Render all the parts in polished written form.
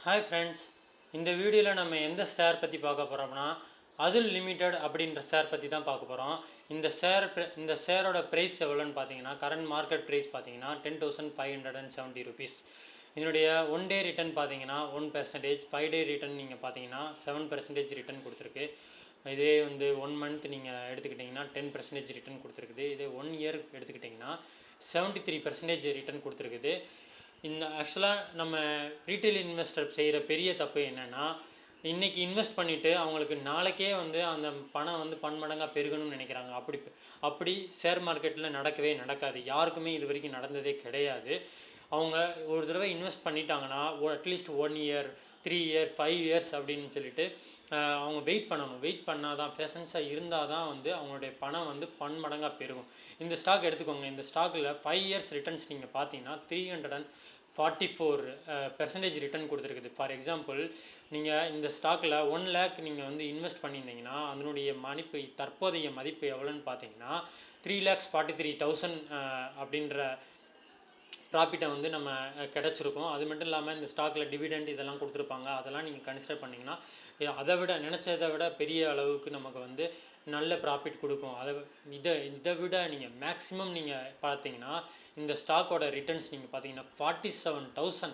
Hi friends, இந்த வீடியோவில் நம்ம எந்த ஷேர் பற்றி பார்க்க போகிறோம்னா அதுல் லிமிடெட் அப்படின்ற ஷேர் பற்றி தான் பார்க்க போகிறோம். இந்த ஷேரோட ப்ரைஸ் எவ்வளோன்னு பார்த்தீங்கன்னா கரண்ட் மார்க்கெட் ப்ரைஸ் பார்த்தீங்கன்னா 10,570 rupees. இதனுடைய 1 day ரிட்டர்ன் பார்த்தீங்கன்னா 1%, 5 day ரிட்டர்ன் நீங்கள் பார்த்தீங்கன்னா 7% ரிட்டர்ன் கொடுத்துருக்கு. இதே வந்து 1 month நீங்கள் எடுத்துக்கிட்டிங்கன்னா 10% ரிட்டர்ன் கொடுத்துருக்குது. இதே 1 year எடுத்துக்கிட்டிங்கன்னா 73% ரிட்டர்ன் கொடுத்துருக்குது. இந்த ஆக்சுவலாக நம்ம ரீட்டைல் இன்வெஸ்டர் செய்கிற பெரிய தப்பு என்னென்னா, இன்றைக்கி இன்வெஸ்ட் பண்ணிவிட்டு அவங்களுக்கு நாளைக்கே வந்து அந்த பணம் வந்து பன்மடங்காக பெருகணும்னு நினைக்கிறாங்க. அப்படி ஷேர் மார்க்கெட்டில் நடக்கவே நடக்காது. யாருக்குமே இது வரைக்கும் நடந்ததே கிடையாது. அவங்க ஒரு தடவை இன்வெஸ்ட் பண்ணிட்டாங்கன்னா அட்லீஸ்ட் 1 year 3 year 5 years அப்படின்னு சொல்லிட்டு அவங்க வெயிட் பண்ணணும். வெயிட் பண்ணால் தான், பேஷன்ஸாக இருந்தால் தான் வந்து அவங்களுடைய பணம் வந்து பன்மடங்காக பெருகும். இந்த ஸ்டாக் எடுத்துக்கோங்க. இந்த ஸ்டாக்கில் 5 years ரிட்டர்ன்ஸ் நீங்கள் பார்த்தீங்கன்னா 344% ரிட்டர்ன் கொடுத்துருக்குது. ஃபார் எக்ஸாம்பிள், நீங்கள் இந்த ஸ்டாக்கில் 1 lakh நீங்கள் வந்து இன்வெஸ்ட் பண்ணியிருந்தீங்கன்னா அதனுடைய தற்போதைய மதிப்பு எவ்வளோன்னு பார்த்தீங்கன்னா 3,43,000 அப்படின்ற ப்ராஃபிட்டை வந்து நம்ம கிடச்சிருக்கோம். அது மட்டும் இல்லாமல் இந்த ஸ்டாக்கில் டிவிடெண்ட் இதெல்லாம் கொடுத்துருப்பாங்க. அதெல்லாம் நீங்கள் கன்சிடர் பண்ணிங்கன்னா நினச்சதை விட பெரிய அளவுக்கு நமக்கு வந்து நல்ல ப்ராஃபிட் கொடுக்கும். இதை விட நீங்கள் மேக்ஸிமம் நீங்கள் பார்த்தீங்கன்னா இந்த ஸ்டாக்கோட ரிட்டர்ன்ஸ் நீங்கள் பார்த்தீங்கன்னா 47,000.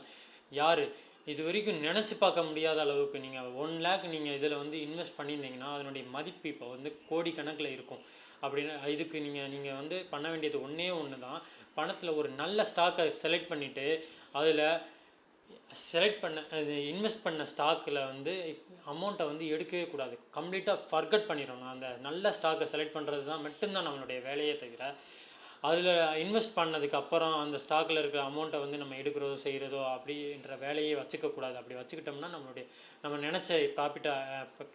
யார் இது வரைக்கும் நினச்சி பார்க்க முடியாத அளவுக்கு நீங்கள் 1 lakh நீங்கள் இதில் வந்து இன்வெஸ்ட் பண்ணியிருந்தீங்கன்னா அதனுடைய மதிப்பு இப்போ வந்து கோடிக்கணக்கில் இருக்கும். அப்படின்னு இதுக்கு நீங்கள் வந்து பண்ண வேண்டியது ஒன்று தான். பணத்தில் ஒரு நல்ல ஸ்டாக்கை செலக்ட் பண்ணிவிட்டு அதில் இன்வெஸ்ட் பண்ண ஸ்டாக்கில் வந்து அமௌண்ட்டை வந்து எடுக்கவே கூடாது. கம்ப்ளீட்டாக ஃபர்கட் பண்ணிடணும். அந்த நல்ல ஸ்டாக்கை செலக்ட் பண்ணுறது தான் மட்டும்தான் நம்மளுடைய வேலையே தவிர, அதில் இன்வெஸ்ட் பண்ணதுக்கு அப்புறம் அந்த ஸ்டாக்கில் இருக்கிற அமௌண்ட்டை வந்து நம்ம எடுக்கிறதோ செய்கிறதோ அப்படின்ற வேலையே வச்சுக்கக்கூடாது. அப்படி வச்சுக்கிட்டோம்னா நம்ம நினச்ச ப்ராஃபிட்டை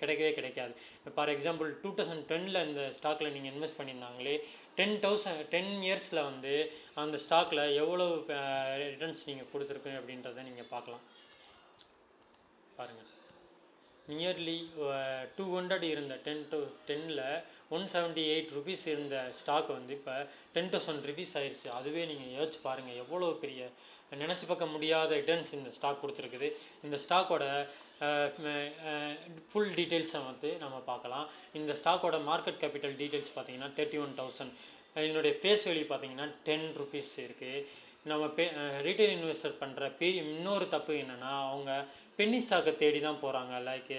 கிடைக்கவே கிடைக்காது. ஃபார் எக்ஸாம்பிள் 2010 இந்த ஸ்டாக்கில் நீங்கள் இன்வெஸ்ட் பண்ணியிருந்தாங்களே 10 yearsல வந்து அந்த ஸ்டாக்கில் எவ்வளோ ரிட்டர்ன்ஸ் நீங்கள் கொடுத்துருக்கு அப்படின்றத நீங்கள் பார்க்கலாம். பாருங்கள், நியர்லி 200 இருந்த 10ல் 178 rupees இருந்த ஸ்டாக் வந்து இப்போ 10,000 rupees ஆயிடுச்சு. அதுவே நீங்கள் யோசிச்சு பாருங்கள் எவ்வளோ பெரிய நினச்சி பார்க்க முடியாத ரிட்டர்ன்ஸ் இந்த ஸ்டாக் கொடுத்துருக்குது. இந்த ஸ்டாக்கோட ஃபுல் டீட்டெயில்ஸை வந்து நம்ம பார்க்கலாம். இந்த ஸ்டாக்கோட மார்க்கெட் கேபிட்டல் டீட்டெயில்ஸ் பார்த்தீங்கன்னா 31,000. இதனுடைய ஃபேஸ் வேல்யூ பார்த்தீங்கன்னா 10 rupees இருக்குது. நம்ம ரீட்டைல் இன்வெஸ்டர் பண்ணுற இன்னொரு தப்பு என்னென்னா, அவங்க பென்னி ஸ்டாக்கை தேடி தான் போகிறாங்க. லைக்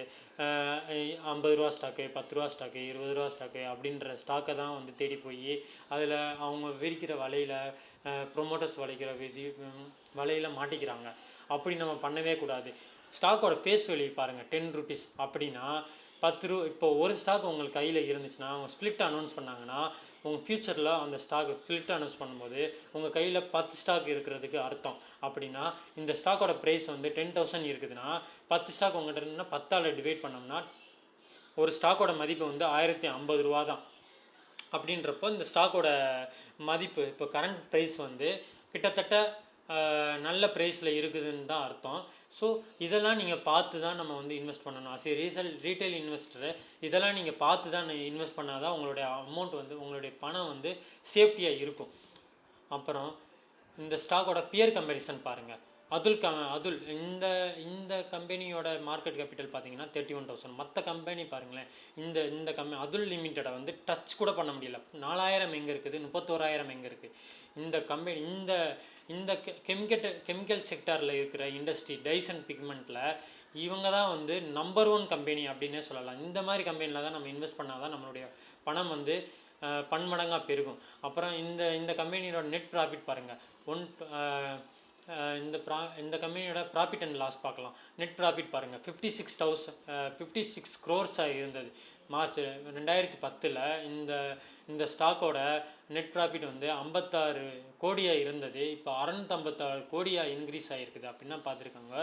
50 ரூபா ஸ்டாக்கு, 10 ரூபா ஸ்டாக்கு, 20 ரூபா ஸ்டாக்கு அப்படின்ற ஸ்டாக்கை தான் வந்து தேடி போய் அதில் அவங்க விரிக்கிற வலையில் ப்ரொமோட்டர்ஸ் வலையில் மாட்டிக்கிறாங்க. அப்படி நம்ம பண்ணவே கூடாது. ஸ்டாக்கோட ஃபேஸ் வேல்யூ பாருங்கள் 10 rupees அப்படின்னா 10 ரூபா. இப்போ ஒரு ஸ்டாக் உங்களுக்கு கையில் இருந்துச்சுன்னா அவங்க ஸ்ப்ளிட் அனௌன்ஸ் பண்ணாங்கன்னா உங்கள் ஃப்யூச்சரில் அந்த ஸ்டாக் ஸ்ப்ளிட் அனௌன்ஸ் பண்ணும்போது உங்கள் கையில் 10 ஸ்டாக் இருக்கிறதுக்கு அர்த்தம். அப்படின்னா இந்த ஸ்டாக்கோட ப்ரைஸ் வந்து 10,000 இருக்குதுன்னா 10 ஸ்டாக் உங்கள்கிட்ட இருந்தால் 10ஆல் டிவைட் பண்ணோம்னா ஒரு ஸ்டாக்கோட மதிப்பு வந்து 1,050 ரூபா தான். அப்படின்றப்போ இந்த ஸ்டாக்கோட மதிப்பு இப்போ கரண்ட் ப்ரைஸ் வந்து கிட்டத்தட்ட நல்ல ப்ரைஸில் இருக்குதுன்னு தான் அர்த்தம். ஸோ இதெல்லாம் நீங்கள் பார்த்து தான் நம்ம வந்து இன்வெஸ்ட் பண்ணணும். ரீட்டைல் இன்வெஸ்டரு இதெல்லாம் நீங்கள் பார்த்து தான் இன்வெஸ்ட் பண்ணால் தான் உங்களுடைய அமௌண்ட் வந்து உங்களுடைய பணம் வந்து சேஃப்டியாக இருக்கும். அப்புறம் இந்த ஸ்டாக்கோட பியர் கம்பேரிசன் பாருங்கள். அதுல் இந்த கம்பெனியோட மார்க்கெட் கேபிட்டல் பார்த்தீங்கன்னா 31,000. மற்ற கம்பெனி பாருங்களேன், இந்த அதுல் லிமிட்டடை வந்து டச் கூட பண்ண முடியல. 4,000 எங்கே இருக்குது, 31,000 எங்கே இருக்குது. இந்த கம்பெனி இந்த கெமிக்கல் செக்டாரில் இருக்கிற இண்டஸ்ட்ரி டைசன் பிக்மெண்ட்டில் இவங்க தான் வந்து நம்பர் 1 கம்பெனி அப்படின்னே சொல்லலாம். இந்த மாதிரி கம்பெனியில் தான் நம்ம இன்வெஸ்ட் பண்ணால் தான் நம்மளுடைய பணம் வந்து பன்மடங்காக பெருகும். அப்புறம் இந்த கம்பெனியோட நெட் ப்ராஃபிட் பாருங்கள். இந்த கம்பெனியோட ப்ராஃபிட் அண்ட் லாஸ் பார்க்கலாம். நெட் ப்ராஃபிட் பாருங்கள் 56 crores இருந்தது மார்ச் 2010. இந்த ஸ்டாக்கோட நெட் ப்ராஃபிட் வந்து 56 கோடியாக இருந்தது. இப்போ 656 கோடியாக இன்க்ரீஸ் ஆகிருக்குது. அப்படின்னா பார்த்துருக்காங்க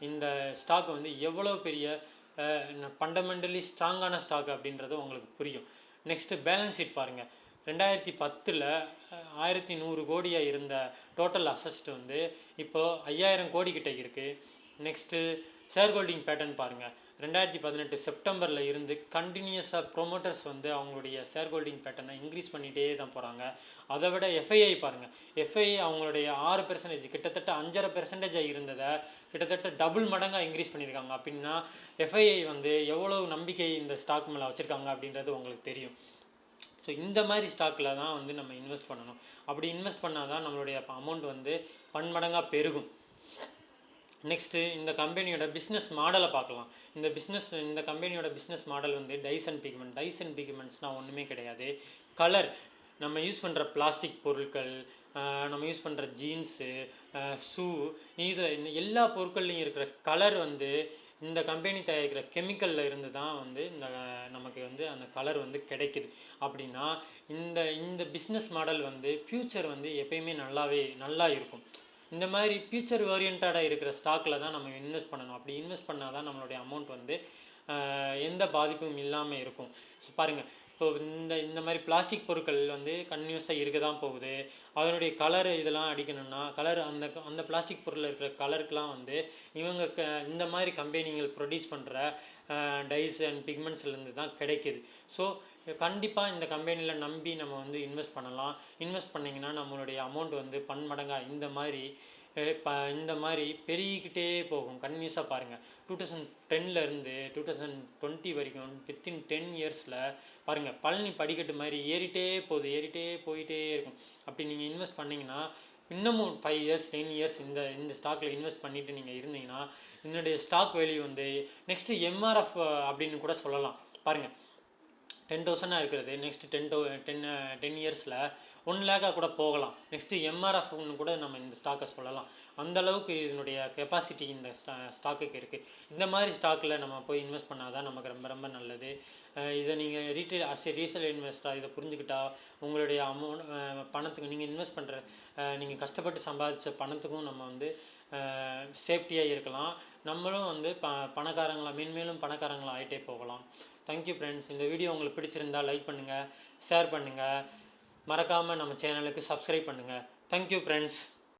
இந்த ஸ்டாக் வந்து எவ்வளோ பெரிய ஃபண்டமெண்டலி ஸ்ட்ராங்கான ஸ்டாக் அப்படின்றது உங்களுக்கு புரியும். நெக்ஸ்ட்டு பேலன்ஸ் ஷீட் பாருங்கள். 2010 1,100 கோடியாக இருந்த டோட்டல் அசஸ்ட் வந்து இப்போ 5,000 கோடி கிட்ட இருக்குது. நெக்ஸ்ட்டு ஷேர் ஹோல்டிங் பேட்டர்ன் பாருங்கள். 2018 செப்டம்பரில் இருந்து கண்டினியூஸாக ப்ரொமோட்டர்ஸ் வந்து அவங்களுடைய ஷேர் ஹோல்டிங் பேட்டர்னை இன்க்ரீஸ் பண்ணிகிட்டே தான் போகிறாங்க. அதை விட எஃப்ஐஐ பாருங்கள், எஃப்ஐஐ அவங்களுடைய 6% கிட்டத்தட்ட 5.5% இருந்ததை கிட்டத்தட்ட டபுள் மடங்காக இன்க்ரீஸ் பண்ணியிருக்காங்க. அப்படின்னா எஃப்ஐஐ வந்து எவ்வளவு நம்பிக்கை இந்த ஸ்டாக் மேலே வச்சுருக்காங்க அப்படின்றது உங்களுக்கு தெரியும். ஸோ இந்த மாதிரி ஸ்டாக்கில் தான் வந்து நம்ம இன்வெஸ்ட் பண்ணணும். அப்படி இன்வெஸ்ட் பண்ணால் தான் நம்மளுடைய அமௌண்ட் வந்து பன்மடங்காக பெருகும். நெக்ஸ்ட்டு இந்த கம்பெனியோட பிஸ்னஸ் மாடலை பார்க்கலாம். இந்த கம்பெனியோட பிஸ்னஸ் மாடல் வந்து டைஸ் அண்ட் பிக்மெண்ட்ஸ்னால் ஒன்றுமே கிடையாது. கலர், நம்ம யூஸ் பண்ணுற பிளாஸ்டிக் பொருட்கள், நம்ம யூஸ் பண்ணுற ஜீன்ஸு, ஷூ, இதில் எல்லா பொருட்கள்லையும் இருக்கிற கலர் வந்து இந்த கம்பெனி தயாரிக்கிற கெமிக்கலில் இருந்து தான் வந்து நமக்கு வந்து அந்த கலர் வந்து கிடைக்குது. அப்படின்னா இந்த பிஸ்னஸ் மாடல் வந்து ஃப்யூச்சர் வந்து எப்பயுமே நல்லா இருக்கும். இந்த மாதிரி ஃபியூச்சர் ஓரியன்டாக இருக்கிற ஸ்டாக்கில் தான் நம்ம இன்வெஸ்ட் பண்ணணும். அப்படி இன்வெஸ்ட் பண்ணால் தான் நம்மளுடைய அமௌண்ட் வந்து எந்த பாதிப்பும் இல்லாமல் இருக்கும். பாருங்கள், இப்போ இந்த மாதிரி பிளாஸ்டிக் பொருட்கள் வந்து கன்டினியூஸாக இருக்க தான் போகுது. அதனுடைய கலரு இதெல்லாம் அடிக்கணும்னா கலர் அந்த பிளாஸ்டிக் பொருளில் இருக்கிற கலருக்கெலாம் வந்து இவங்க இந்த மாதிரி கம்பெனிகள் ப்ரொடியூஸ் பண்ணுற டைஸ் அண்ட் பிக்மெண்ட்ஸ்லேருந்து தான் கிடைக்கிது. ஸோ கண்டிப்பாக இந்த கம்பெனியில் நம்பி நம்ம வந்து இன்வெஸ்ட் பண்ணலாம். இன்வெஸ்ட் பண்ணிங்கன்னா நம்மளுடைய அமௌண்ட் வந்து பன்மடங்காக இந்த மாதிரி பெருகிக்கிட்டே போகும். கன்டினியூஸாக பாருங்கள், 2010 2020 வரைக்கும் வித்தின் 10 இயர்ஸில் பாருங்கள், பழனி படிக்கட்டு மாதிரி ஏறிட்டே போயிட்டே இருக்கும். அப்படி நீங்கள் இன்வெஸ்ட் பண்ணிங்கன்னா இன்னமும் 5 இயர்ஸ் 10 இயர்ஸ் இந்த ஸ்டாக்கில் இன்வெஸ்ட் பண்ணிவிட்டு நீங்கள் இருந்தீங்கன்னா இதனுடைய ஸ்டாக் வேல்யூ வந்து நெக்ஸ்ட்டு MRF அப்படின்னு கூட சொல்லலாம். பாருங்கள், 10,000 இருக்கிறது நெக்ஸ்ட் 10 இயர்ஸில் 1 lakh கூட போகலாம். நெக்ஸ்ட்டு MRFன்னு கூட நம்ம இந்த ஸ்டாக்கை சொல்லலாம். அந்த அளவுக்கு இதனுடைய கெப்பாசிட்டி இந்த ஸ்டாக்குக்கு இருக்குது. இந்த மாதிரி ஸ்டாக்கில் நம்ம போய் இன்வெஸ்ட் பண்ணால் தான் நமக்கு ரொம்ப ரொம்ப நல்லது. இதை நீங்கள் ரீசேல் இன்வெஸ்டராக இதை புரிஞ்சுக்கிட்டா உங்களுடைய பணத்துக்கு நீங்கள் இன்வெஸ்ட் பண்ணுற நீங்கள் கஷ்டப்பட்டு சம்பாதிச்ச பணத்துக்கும் நம்ம வந்து சேஃப்டியாக இருக்கலாம். நம்மளும் வந்து மேன்மேலும் பணக்காரங்களாக ஆகிட்டே போகலாம். Thank you friends. இந்த வீடியோ உங்களுக்கு பிடிச்சிருந்தா லைக் பண்ணுங்கள், ஷேர் பண்ணுங்கள், மறக்காமல் நம்ம சேனலுக்கு சப்ஸ்கிரைப் பண்ணுங்கள். Thank you friends.